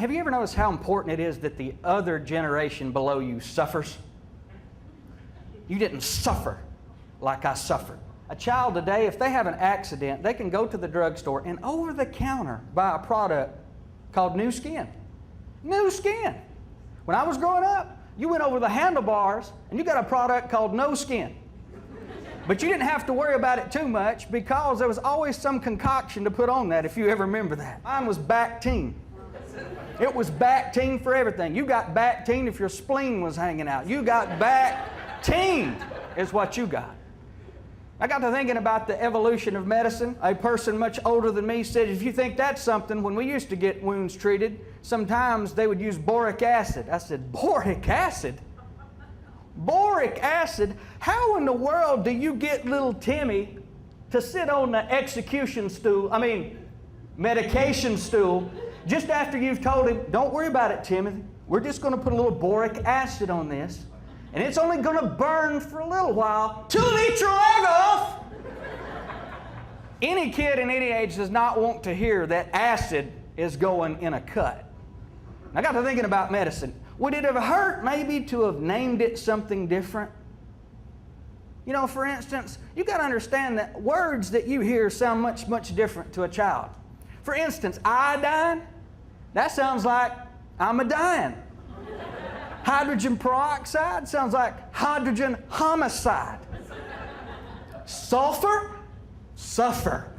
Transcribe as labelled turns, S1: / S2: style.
S1: have you ever noticed how important it is that the other generation below you suffers? You didn't suffer like I suffered. A child today, if they have an accident, they can go to the drugstore and over the counter buy a product called Nu Skin. Nu Skin. When I was growing up, you went over the handlebars and you got a product called No Skin. But you didn't have to worry about it too much because there was always some concoction to put on that, if you ever remember that. Mine was Bactine. It was Bactine for everything. You got Bactine if your spleen was hanging out. You got Bactine is what you got. I got to thinking about the evolution of medicine. A person much older than me said, if you think that's something, when we used to get wounds treated, sometimes they would use boric acid. I said, boric acid? Boric acid? How in the world do you get little Timmy to sit on the medication stool, just after you've told him, don't worry about it, Timothy. We're just going to put a little boric acid on this, and it's only going to burn for a little while to eat your leg off. Any kid in any age does not want to hear that acid is going in a cut. I got to thinking about medicine. Would it have hurt maybe to have named it something different? You know, for instance, you got to understand that words that you hear sound much, much different to a child. For instance, iodine, that sounds like I'm a dying. Hydrogen peroxide sounds like hydrogen homicide. Sulfur, suffer.